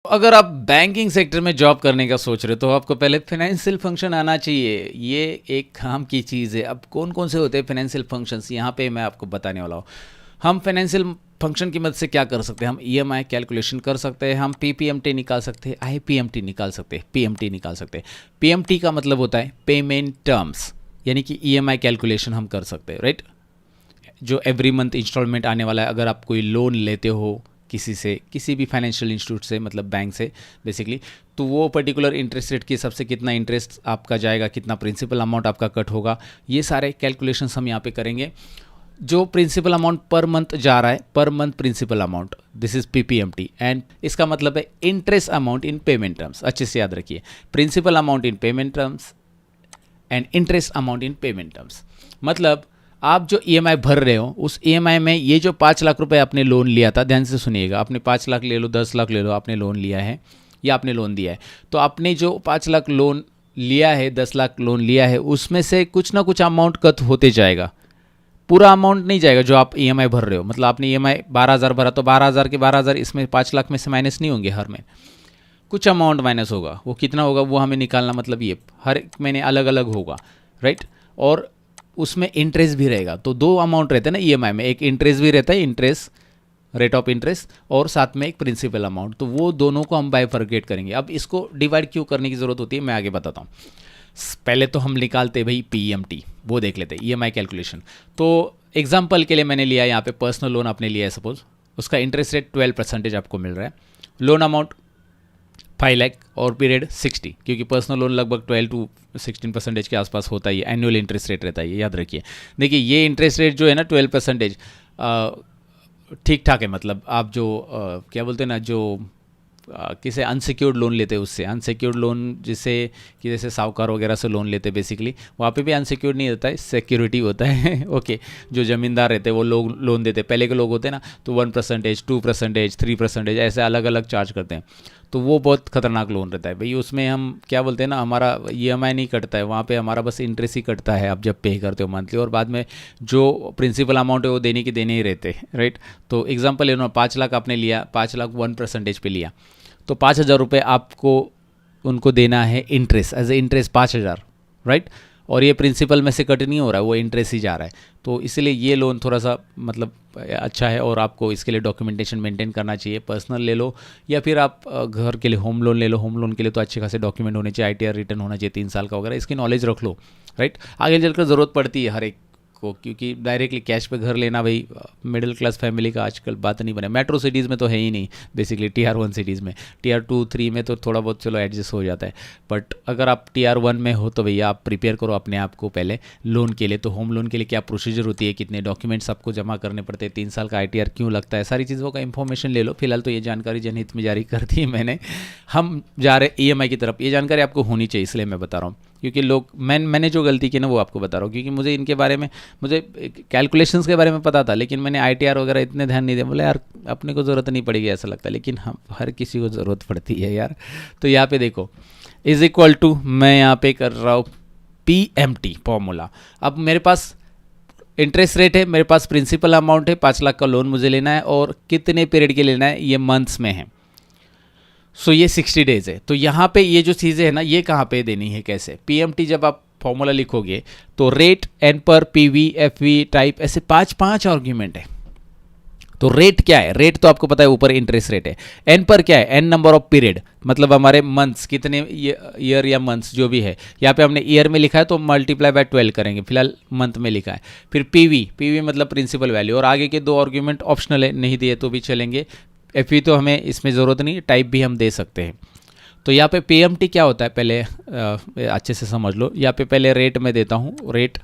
अगर आप banking sector में जॉब करने का सोच रहे हो तो आपको पहले फाइनेंशियल फंक्शन आना चाहिए। ये एक काम की चीज़ है। अब कौन कौन से होते हैं फाइनेंशियल फंक्शंस, यहाँ पे मैं आपको बताने वाला हूँ। हम फाइनेंशियल फंक्शन की मदद से क्या कर सकते हैं, हम ईएमआई कैलकुलेशन कर सकते हैं, हम पीपीएमटी निकाल सकते हैं, आईपीएमटी निकाल सकते हैं, पीएमटी निकाल सकते हैं। पीएमटी का मतलब होता है पेमेंट टर्म्स, यानी कि ईएमआई कैलकुलेशन हम कर सकते हैं, राइट। जो एवरी मंथ इंस्टॉलमेंट आने वाला है, अगर आप कोई लोन लेते हो किसी से, किसी भी फाइनेंशियल इंस्टीट्यूट से, मतलब बैंक से बेसिकली, तो वो पर्टिकुलर इंटरेस्ट रेट के हिसाब से कितना इंटरेस्ट आपका जाएगा, कितना प्रिंसिपल अमाउंट आपका कट होगा, ये सारे कैलकुलेशंस हम यहाँ पे करेंगे। जो प्रिंसिपल अमाउंट पर मंथ जा रहा है, per month principal amount, this is PPMT, and इसका मतलब है interest amount in payment terms. अच्छे से याद रखिए, principal amount in payment terms and interest amount in payment terms. मतलब आप जो ईएमआई भर रहे हो, उस ईएमआई में ये जो 5 लाख रुपए आपने लोन लिया था, ध्यान से सुनिएगा, आपने 5 लाख ले लो, 10 लाख ले लो, आपने लोन लिया है या आपने लोन दिया है, तो आपने जो 5 लाख लोन लिया है, 10 लाख लोन लिया है, उसमें से कुछ ना कुछ अमाउंट कट होते जाएगा। पूरा अमाउंट नहीं जाएगा जो आप ईएमआई भर रहे हो। मतलब आपने ईएमआई 12,000 भरा तो 12,000 के 12,000 इसमें 5 लाख में से माइनस नहीं होंगे, हर में कुछ अमाउंट माइनस होगा। वो कितना होगा वो हमें निकालना, मतलब ये हर एक महीने अलग अलग होगा, राइट। और उसमें इंटरेस्ट भी रहेगा। तो दो अमाउंट रहते हैं ना ईएमआई में, एक इंटरेस्ट भी रहता है, इंटरेस्ट रेट ऑफ इंटरेस्ट, और साथ में एक प्रिंसिपल अमाउंट। तो वो दोनों को हम बाइफरकेट करेंगे। अब इसको डिवाइड क्यों करने की ज़रूरत होती है, मैं आगे बताता हूँ। पहले तो हम निकालते भाई पीएमटी, वो देख लेते हैं, ईएमआई कैलकुलेशन। तो एग्जाम्पल के लिए मैंने लिया यहाँ पे पर्सनल लोन आपने लिया है सपोज, उसका इंटरेस्ट रेट 12% आपको मिल रहा है, लोन अमाउंट 5 लाख और पीरियड 60, क्योंकि पर्सनल लोन लगभग 12 to 16% के आसपास होता है, ये एनुअल इंटरेस्ट रेट रहता है, ये याद रखिए। देखिए ये इंटरेस्ट रेट जो है ना 12% ठीक ठाक है। मतलब आप जो क्या बोलते हैं ना, जो किसे अनसिक्योर्ड लोन लेते हैं उससे, अनसिक्योर्ड लोन जिसे कि जैसे साहूकार वगैरह से लोन लेते हैं बेसिकली, वहाँ पे भी अनसिक्योर्ड नहीं होता है, सिक्योरिटी होता है ओके। जो ज़मींदार रहते हैं वो लोग लोन देते हैं, पहले के लोग होते हैं ना, तो 1%, 2%, 3% ऐसे अलग अलग चार्ज करते हैं। तो वो बहुत खतरनाक लोन रहता है भाई। उसमें हम क्या बोलते हैं ना, हमारा ईएमआई नहीं कटता है वहाँ पे, हमारा बस इंटरेस्ट ही कटता है आप जब पे करते हो मंथली, और बाद में जो प्रिंसिपल अमाउंट है वो देने के देने ही रहते हैं, राइट। तो एग्जांपल ले लो, 5 लाख आपने लिया, 5 लाख 1% पे लिया, तो 5,000 रुपये आपको उनको देना है interest, as a interest 5,000, right. और ये प्रिंसिपल में से कट नहीं हो रहा है, वो इंटरेस्ट ही जा रहा है। तो इसलिए ये लोन थोड़ा सा मतलब अच्छा है, और आपको इसके लिए डॉक्यूमेंटेशन मेंटेन करना चाहिए। पर्सनल ले लो या फिर आप घर के लिए होम लोन ले लो। होम लोन के लिए तो अच्छे खासे डॉक्यूमेंट होने चाहिए, आईटीआर रिटर्न होना चाहिए 3 साल का वगैरह, इसकी नॉलेज रख लो, राइट। आगे चलकर ज़रूरत पड़ती है हर एक को, क्योंकि डायरेक्टली कैश पे घर लेना भाई मिडिल क्लास फैमिली का आजकल बात नहीं बने। मेट्रो सिटीज़ में तो है ही नहीं बेसिकली, Tier 1 सिटीज़ में, Tier 2, 3 में तो थोड़ा बहुत चलो एडजस्ट हो जाता है। बट अगर आप Tier 1 में हो तो भैया आप प्रिपेयर करो अपने आप को पहले लोन के लिए। तो होम लोन के लिए क्या प्रोसीजर होती है, कितने डॉक्यूमेंट्स आपको जमा करने पड़ते हैं, 3 साल का आईटीआर क्यों लगता है, सारी चीज़ों का इन्फॉर्मेशन ले लो। फिलहाल तो ये जानकारी जनहित में जारी कर दी है मैंने। हम जा रहे ईएमआई की तरफ, ये जानकारी आपको होनी चाहिए, इसलिए मैं बता रहा हूँ। क्योंकि लोग मैंने जो गलती की ना वो आपको बता रहा हूँ, क्योंकि मुझे इनके बारे में, मुझे कैलकुलेशंस के बारे में पता था, लेकिन मैंने आईटीआर वगैरह इतने ध्यान नहीं दिया। बोले यार अपने को ज़रूरत नहीं पड़ेगी ऐसा लगता है, लेकिन हम हर किसी को ज़रूरत पड़ती है यार। तो यहाँ पे देखो इज इक्वल टू, मैं यहाँ पे कर रहा हूँ पीएमटी फॉर्मूला। अब मेरे पास इंटरेस्ट रेट है, मेरे पास प्रिंसिपल अमाउंट है, 5 लाख का लोन मुझे लेना है, और कितने पीरियड के लेना है, ये मंथ्स में है। सो ये 60 डेज है। तो यहाँ पे ये जो चीज़ें है ना, ये कहाँ पे देनी है, कैसे पीएमटी जब आप फॉर्मूला लिखोगे तो रेट, एन पर, पीवी, एफवी, टाइप, ऐसे 5 आर्ग्यूमेंट है। तो रेट क्या है, रेट तो आपको पता है ऊपर इंटरेस्ट रेट है। एन पर क्या है, एन नंबर ऑफ पीरियड, मतलब हमारे मंथ्स कितने, ईयर या मंथ्स जो भी है। यहाँ पे हमने ईयर में लिखा है तो मल्टीप्लाई बाय 12 करेंगे, फिलहाल मंथ में लिखा है। फिर पीवी मतलब प्रिंसिपल वैल्यू, और आगे के 2 आर्ग्यूमेंट ऑप्शनल है, नहीं दिए तो भी चलेंगे। एफवी तो हमें इसमें ज़रूरत नहीं, टाइप भी हम दे सकते हैं। तो यहाँ पे पीएमटी क्या होता है पहले अच्छे से समझ लो। यहाँ पे पहले रेट में देता हूँ, रेट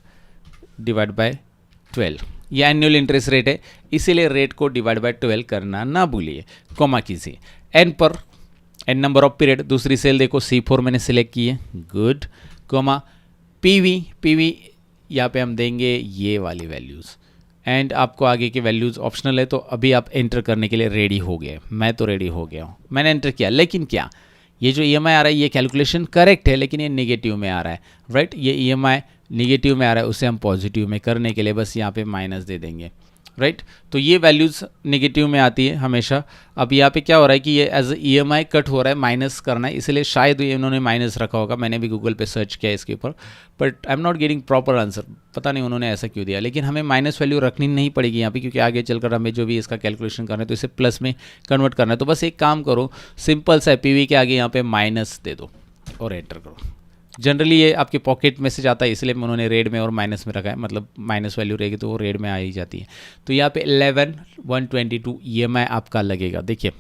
डिवाइड बाय 12, ये एनुअल इंटरेस्ट रेट है, इसीलिए रेट को डिवाइड बाय 12 करना ना भूलिए, कॉमा कीजिए। N per, N number of period, दूसरी सेल देखो C4 मैंने सिलेक्ट की है, गुड, कॉमा पीवी यहाँ पे हम देंगे ये वाली वैल्यूज़, एंड आपको आगे की वैल्यूज़ ऑप्शनल है। तो अभी आप एंटर करने के लिए रेडी हो गए, मैं तो रेडी हो गया हूँ, मैंने एंटर किया। लेकिन क्या ये जो ईएमआई आ रहा है ये कैलकुलेशन करेक्ट है, लेकिन ये नेगेटिव में आ रहा है, राइट। ये ईएमआई नेगेटिव में आ रहा है, उसे हम पॉजिटिव में करने के लिए बस यहाँ पे माइनस दे देंगे। राइट तो ये वैल्यूज़ नेगेटिव में आती है हमेशा। अब यहाँ पे क्या हो रहा है कि ये एज EMI कट हो रहा है, माइनस करना है, इसलिए शायद ये इन्होंने माइनस रखा होगा। मैंने भी गूगल पे सर्च किया इसके ऊपर, but I am not getting proper answer, पता नहीं उन्होंने ऐसा क्यों दिया। लेकिन हमें माइनस वैल्यू रखनी नहीं पड़ेगी यहाँ पे, क्योंकि आगे चलकर हमें जो भी इसका कैलकुलेशन करना है तो इसे प्लस में कन्वर्ट करना है। तो बस एक काम करो, सिंपल सा PV के आगे यहाँ पे माइनस दे दो और एंटर करो। जनरली ये आपके पॉकेट में से जाता है, इसलिए उन्होंने रेड में और माइनस में रखा है, मतलब माइनस वैल्यू रहेगी तो वो रेड में आ ही जाती है। तो यहाँ पे 11,122 EMI आपका लगेगा। देखिए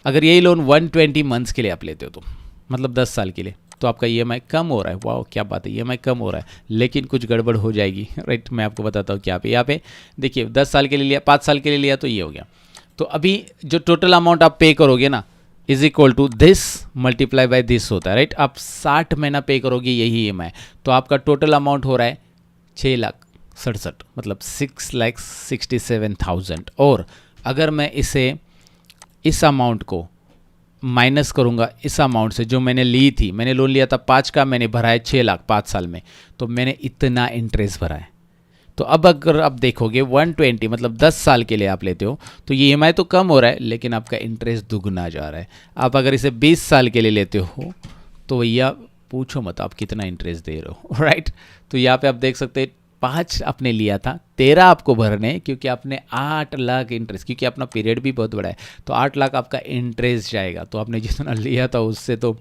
अगर यही लोन 120 मंथ्स के लिए आप लेते हो तो मतलब 10 साल के लिए, तो आपका EMI कम हो रहा है। वाह क्या बात है, EMI कम हो रहा है, लेकिन कुछ गड़बड़ हो जाएगी। राइट मैं आपको बताता हूँ क्या पे। यहाँ पे देखिए 10 साल के लिए लिया, 5 साल के लिए लिया तो ये हो गया। तो अभी जो टोटल अमाउंट आप पे करोगे ना is equal to this multiply by this होता है। राइट आप 60 महीना पे करोगे यही EMI, तो आपका टोटल अमाउंट हो रहा है 6,67,000 मतलब 6,67,000। और अगर मैं इस अमाउंट को माइनस करूंगा इस अमाउंट से जो मैंने ली थी, मैंने लोन लिया था 5 का, मैंने भरा है 6 लाख 5 साल में, तो मैंने इतना इंटरेस्ट भरा है। तो अब अगर आप देखोगे 120 मतलब 10 साल के लिए आप लेते हो तो ये EMI तो कम हो रहा है, लेकिन आपका इंटरेस्ट दुगना जा रहा है। आप अगर इसे 20 साल के लिए लेते हो तो भैया पूछो मत आप कितना इंटरेस्ट दे रहे हो। राइट तो यहाँ पे आप देख सकते हैं 5 आपने लिया था, 13 आपको भरने, क्योंकि आपने 8 लाख इंटरेस्ट, क्योंकि अपना पीरियड भी बहुत बड़ा है तो 8 लाख आपका इंटरेस्ट जाएगा। तो आपने जितना लिया था उससे तो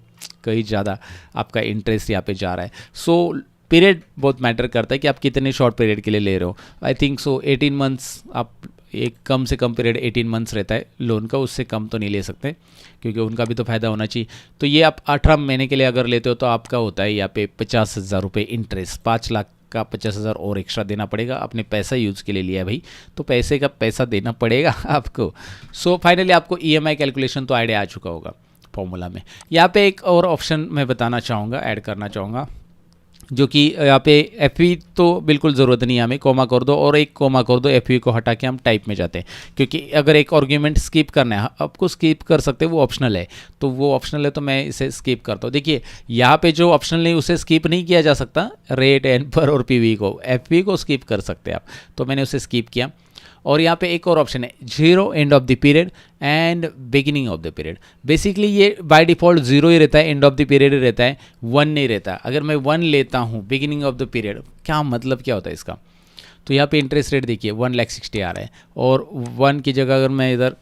कहीं ज़्यादा आपका इंटरेस्ट यहाँ पे जा रहा है। सो पीरियड बहुत मैटर करता है कि आप कितने शॉर्ट पीरियड के लिए ले रहे हो। आई थिंक सो 18 मंथ्स, आप एक कम से कम पीरियड 18 मंथ्स रहता है लोन का, उससे कम तो नहीं ले सकते क्योंकि उनका भी तो फ़ायदा होना चाहिए। तो ये आप 18 महीने के लिए अगर लेते हो तो आपका होता है यहाँ पे 50,000 रुपये इंटरेस्ट। 5 लाख का 50,000 और एक्स्ट्रा देना पड़ेगा। आपने पैसा यूज़ के लिए लिया है भाई, तो पैसे का पैसा देना पड़ेगा आपको। सो फाइनली आपको EMI कैलकुलेशन तो आइडिया आ चुका होगा फॉर्मूला में। यहाँ पे एक और ऑप्शन मैं बताना चाहूँगा, ऐड करना चाहूँगा, जो कि यहाँ पे FV तो बिल्कुल ज़रूरत नहीं है हमें, कोमा कर दो और एक कोमा कर दो, FV को हटा के हम टाइप में जाते हैं। क्योंकि अगर एक आर्ग्यूमेंट स्किप करना है आपको स्किप कर सकते हैं, वो ऑप्शनल है, तो वो ऑप्शनल है तो मैं इसे स्किप करता हूँ। देखिए यहाँ पे जो ऑप्शनल नहीं उसे स्किप नहीं किया जा सकता, रेट एन पर और PV को, FV को स्किप कर सकते हैं आप, तो मैंने उसे स्किप किया। और यहाँ पे एक और ऑप्शन है 0 end of the period and beginning of the period. Basically ये बाय डिफ़ॉल्ट 0 ही रहता है, एंड ऑफ द पीरियड ही रहता है, 1 नहीं रहता। अगर मैं 1 लेता हूँ बिगिनिंग ऑफ द पीरियड, क्या मतलब क्या होता है इसका, तो यहाँ पे इंटरेस्ट रेट देखिए 1,60,000 आ रहा है, और 1 की जगह अगर मैं इधर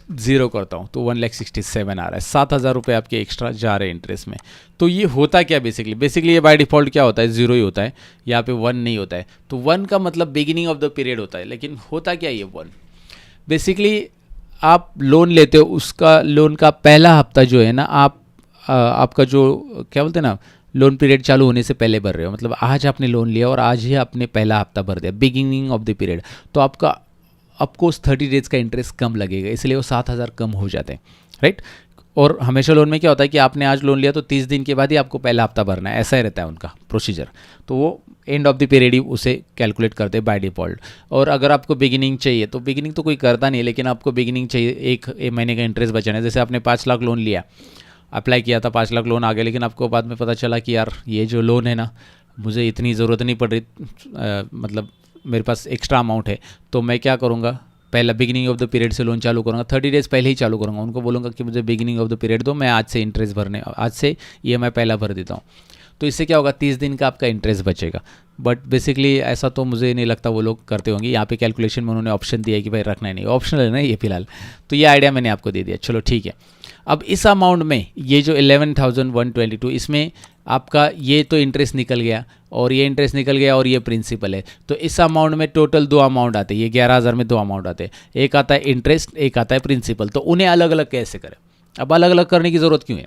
0 करता हूँ तो 1,67,000 आ रहा है। 7,000 रुपये आपके एक्स्ट्रा जा रहे हैं इंटरेस्ट में। तो ये होता क्या बेसिकली ये बाय डिफ़ॉल्ट क्या होता है, 0 ही होता है, यहाँ पे 1 नहीं होता है। तो 1 का मतलब बिगिनिंग ऑफ द पीरियड होता है, लेकिन होता क्या ये 1, बेसिकली आप लोन लेते हो, उसका लोन का पहला हफ्ता जो है ना, आपका जो क्या बोलते हैं ना, लोन पीरियड चालू होने से पहले भर रहे हो। मतलब आज आपने लोन लिया और आज ही आपने पहला हफ्ता भर दिया, बिगिनिंग ऑफ द पीरियड, तो आपका ऑफकोर्स 30 डेज का इंटरेस्ट कम लगेगा, इसलिए वो 7,000 कम हो जाते हैं। राइट और हमेशा लोन में क्या होता है कि आपने आज लोन लिया तो 30 दिन के बाद ही आपको पहला हफ्ता भरना है, ऐसा ही रहता है उनका प्रोसीजर। तो वो एंड ऑफ द पीरियड ही उसे कैलकुलेट करते हैं बाय डिफ़ॉल्ट। और अगर आपको बिगिनिंग चाहिए तो बिगिनिंग तो कोई करता नहीं है, लेकिन आपको बिगिनिंग चाहिए, एक महीने का इंटरेस्ट बचाना है। जैसे आपने 5 लाख लोन लिया, अप्लाई किया था, 5 लाख लोन आ गया, लेकिन आपको बाद में पता चला कि यार ये जो लोन है ना, मुझे इतनी ज़रूरत नहीं पड़ रही, मतलब मेरे पास एक्स्ट्रा अमाउंट है, तो मैं क्या करूँगा, पहला बिगिनिंग ऑफ द पीरियड से लोन चालू करूँगा, 30 डेज पहले ही चालू करूँगा। उनको बोलूँगा कि मुझे बिगिनिंग ऑफ द पीरियड दो, मैं आज से इंटरेस्ट भरने, आज से EMI पहला भर देता हूँ। तो इससे क्या होगा, 30 दिन का आपका इंटरेस्ट बचेगा। बट बेसिकली ऐसा तो मुझे नहीं लगता वो लोग करते होंगे। यहाँ पे कैलकुलेशन में उन्होंने ऑप्शन दिया है कि भाई रखना ही नहीं, ऑप्शनल है ना ये फिलहाल। तो ये आइडिया मैंने आपको दे दिया, चलो ठीक है। अब इस अमाउंट में ये जो 11,122, इसमें आपका ये तो इंटरेस्ट निकल गया और ये इंटरेस्ट निकल गया और ये प्रिंसिपल है। तो इस अमाउंट में टोटल 2 अमाउंट आते हैं, ये 11,000 में 2 अमाउंट आते हैं, एक आता है इंटरेस्ट, एक आता है प्रिंसिपल। तो उन्हें अलग अलग कैसे करें, अब अलग अलग करने की ज़रूरत क्यों है।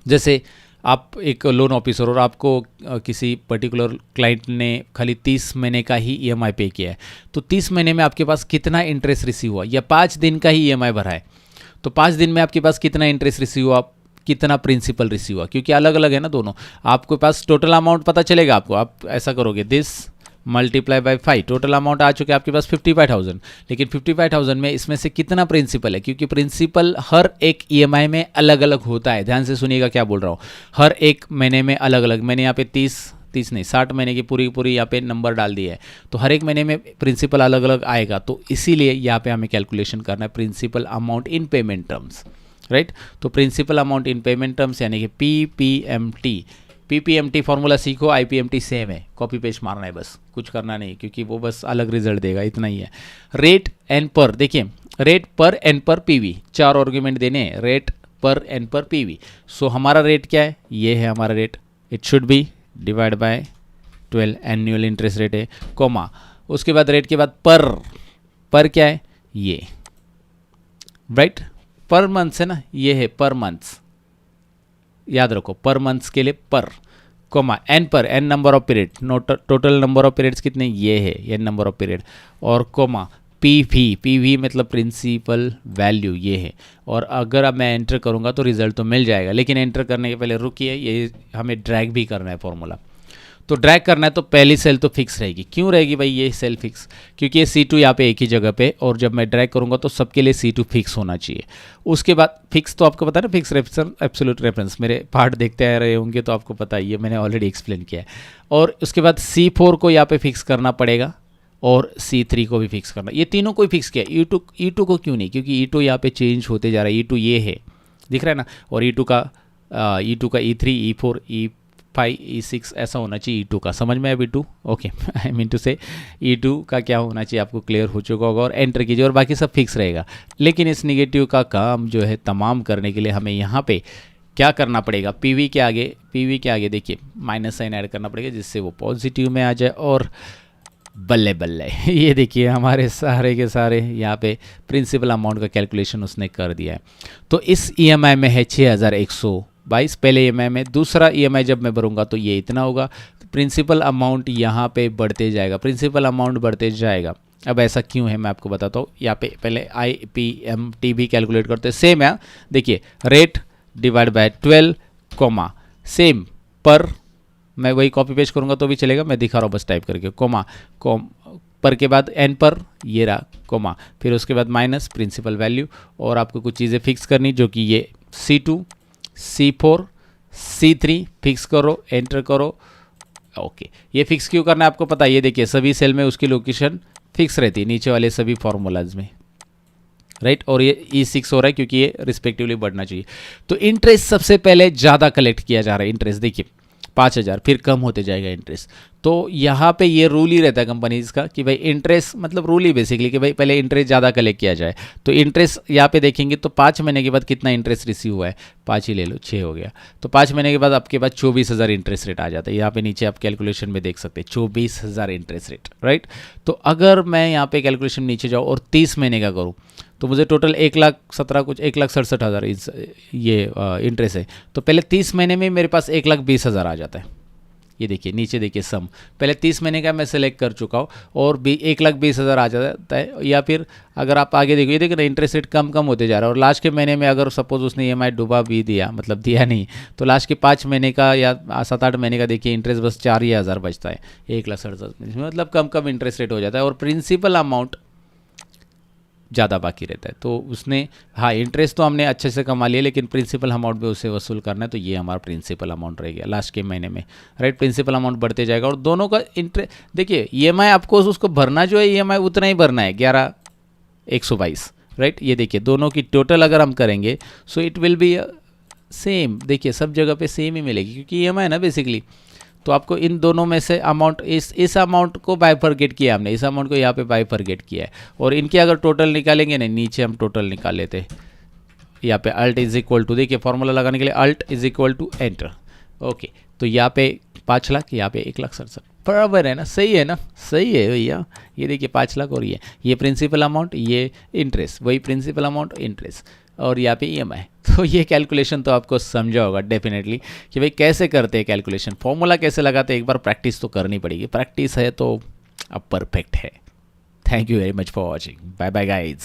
जैसे आप एक लोन ऑफिसर और आपको किसी पर्टिकुलर क्लाइंट ने खाली 30 महीने का ही EMI पे किया है, तो 30 महीने में आपके पास कितना इंटरेस्ट रिसीव हुआ, या 5 दिन का ही EMI भरा है तो 5 दिन में आपके पास कितना इंटरेस्ट रिसीव हुआ, कितना प्रिंसिपल रिसीव हुआ, क्योंकि अलग अलग है ना दोनों। आपके पास टोटल अमाउंट पता चलेगा आपको, आप ऐसा करोगे this multiply by 5, total amount आ चुके आपके पास 55,000, लेकिन 55,000 में इसमें से कितना प्रिंसिपल है, क्योंकि प्रिंसिपल हर एक EMI में अलग अलग होता है। ध्यान से सुनिएगा क्या बोल रहा हूँ, हर एक महीने में अलग अलग। मैंने यहाँ पे 30 30 नहीं 60 महीने की पूरी पूरी यहाँ पे नंबर डाल दिया है, तो हर एक महीने में प्रिंसिपल अलग अलग आएगा, तो इसीलिए यहाँ पे हमें कैलकुलेशन करना है principal amount in payment terms, right. तो principal amount in payment terms यानी कि PPMT फॉर्मूला सीखो, IPMT सेम है, कॉपी पेस्ट मारना है बस, कुछ करना नहीं, क्योंकि वो बस अलग रिजल्ट देगा, इतना ही है। रेट एन पर, देखिए रेट पर एन पर PV, 4 आर्गुमेंट देने हैं, रेट पर एन पर PV। सो हमारा रेट क्या है, ये है हमारा rate, it should be divide by 12, annual interest rate है, कोमा, उसके बाद रेट के बाद पर क्या है, ये राइट, पर मंथ है ना, ये है पर मंथ्स, याद रखो पर मंथ्स के लिए per, comma N per N number of period, total number of periods कितने, ये है एन नंबर ऑफ पीरियड, और कोमा PV मतलब प्रिंसिपल वैल्यू, ये है। और अगर अब मैं एंटर करूंगा तो रिजल्ट तो मिल जाएगा, लेकिन एंटर करने के पहले रुकिए, ये हमें ड्रैग भी करना है फॉर्मूला। तो ड्रैग करना है तो पहली सेल तो फिक्स रहेगी, क्यों रहेगी भाई ये सेल फिक्स, क्योंकि ये C2 यहाँ पे एक ही जगह पे, और जब मैं ड्रैग करूंगा तो सबके लिए C2 फिक्स होना चाहिए। उसके बाद फिक्स तो आपको पता है ना, फिक्स रेफरेंस एब्सोल्यूट रेफरेंस, मेरे पार्ट देखते आ रहे होंगे तो आपको पता ही है, मैंने ऑलरेडी एक्सप्लेन किया है। और उसके बाद C4 को यहाँ पे फिक्स करना पड़ेगा, और C3 को भी फिक्स करना, ये तीनों को ही फिक्स किया। E2 को क्यों नहीं, क्योंकि E2 यहाँ पे चेंज होते जा रहा है, E2 ये है, दिख रहा है ना, और E2 का E3, E4, E5, E6 ऐसा होना चाहिए E2 का, समझ में है E2, okay. I mean to से E2 का क्या होना चाहिए आपको क्लियर हो चुका होगा, और एंटर कीजिए और बाकी सब फिक्स रहेगा। लेकिन इस निगेटिव का काम जो है तमाम करने के लिए हमें यहाँ पे क्या करना पड़ेगा, PV के आगे देखिए माइनस साइन ऐड करना पड़ेगा, जिससे वो पॉजिटिव में आ जाए, और बल्ले बल्ले ये देखिए हमारे सारे के सारे यहाँ पे प्रिंसिपल अमाउंट का कैलकुलेशन उसने कर दिया है। तो इस EMI में है 6122 पहले EMI में, दूसरा EMI जब मैं भरूंगा तो ये इतना होगा। प्रिंसिपल अमाउंट यहाँ पे बढ़ते जाएगा, प्रिंसिपल अमाउंट बढ़ते जाएगा। अब ऐसा क्यों है मैं आपको बताता हूँ। यहाँ पे पहले IPMT भी कैलकुलेट करते हैं, सेम है, देखिए rate divide by 12 comma same per, मैं वही कॉपी पेस्ट करूंगा तो भी चलेगा, मैं दिखा रहा हूँ बस टाइप करके, कोमा पर के बाद एन पर, ये रहा कोमा, फिर उसके बाद माइनस प्रिंसिपल वैल्यू, और आपको कुछ चीज़ें फिक्स करनी, जो कि ये C2, C4, C3 फिक्स करो, एंटर करो, ओके। ये फिक्स क्यों करना है आपको पता है, ये देखिए सभी सेल में उसकी लोकेशन फिक्स रहती है, नीचे वाले सभी फॉर्मूलाज में, राइट। और ये E6 हो रहा है क्योंकि ये रिस्पेक्टिवली बढ़ना चाहिए। तो इंटरेस्ट सबसे पहले ज़्यादा कलेक्ट किया जा रहा है, इंटरेस्ट देखिए 5000, फिर कम होते जाएगा इंटरेस्ट। तो यहाँ पे ये रूल ही रहता है कंपनीज का कि भाई इंटरेस्ट मतलब रूल ही बेसिकली कि भाई पहले इंटरेस्ट ज़्यादा कलेक्ट किया जाए। तो इंटरेस्ट यहाँ पे देखेंगे तो 5 महीने के बाद कितना इंटरेस्ट रिसीव हुआ है, 5 ही ले लो, 6 हो गया। तो 5 महीने के बाद आपके पास 24,000 इंटरेस्ट रेट आ जाता है। यहाँ पे नीचे आप कैलकुलेशन में देख सकते हैं 24,000 इंटरेस्ट रेट, राइट। तो अगर मैं यहाँ पे कैलकुलेशन नीचे जाऊँ और 30 महीने का करूँ तो मुझे टोटल 1,67,000 ये इंटरेस्ट है। तो पहले 30 महीने में मेरे पास 1,20,000 आ जाता है। ये देखिए नीचे देखिए सम, पहले 30 महीने का मैं सेलेक्ट कर चुका हूँ और 1,20,000 आ जाता है। या फिर अगर आप आगे देखो, ये देखिए ना इंटरेस्ट रेट कम होते जा रहा है, और लास्ट के महीने में अगर सपोज उसने EMI डूबा भी दिया, मतलब दिया नहीं, तो लास्ट के 5 महीने का या 7-8 महीने का देखिए इंटरेस्ट बस 4,000 बचता है, 1,67,000, मतलब कम इंटरेस्ट रेट हो जाता है, और प्रिंसिपल अमाउंट ज़्यादा बाकी रहता है। तो उसने हाँ इंटरेस्ट तो हमने अच्छे से कमा लिया, लेकिन प्रिंसिपल अमाउंट भी उसे वसूल करना है। तो ये हमारा प्रिंसिपल अमाउंट रह गया लास्ट के महीने में, राइट। प्रिंसिपल अमाउंट बढ़ते जाएगा और दोनों का इंटरेस्ट देखिए, EMI आपको उसको भरना जो है EMI उतना ही भरना है, 11,122, राइट। ये देखिए दोनों की टोटल अगर हम करेंगे so it will be same, देखिए सब जगह पे सेम ही मिलेगी क्योंकि EMI है ना बेसिकली। तो आपको इन दोनों में से अमाउंट, इस अमाउंट को बाइफरगेट किया हमने, इस अमाउंट को यहाँ पे बाइफरगेट किया है, और इनके अगर टोटल निकालेंगे ना, नीचे हम टोटल निकाल लेते, यहाँ पे अल्ट इज इक्वल टू, देखिए फॉर्मूला लगाने के लिए alt is equal to enter, okay. तो यहाँ पे 5 लाख, यहाँ पे 1,67,000, बराबर है ना, सही है ना, सही है भैया। ये देखिए 5 लाख और ये प्रिंसिपल अमाउंट, ये इंटरेस्ट, वही प्रिंसिपल अमाउंट इंटरेस्ट, और यहाँ पे EMI। तो ये कैलकुलेशन तो आपको समझा होगा डेफिनेटली कि भाई कैसे करते हैं कैलकुलेशन, फॉर्मूला कैसे लगाते हैं। एक बार प्रैक्टिस तो करनी पड़ेगी, प्रैक्टिस है तो अब परफेक्ट है। Thank you very much for watching, bye bye guys.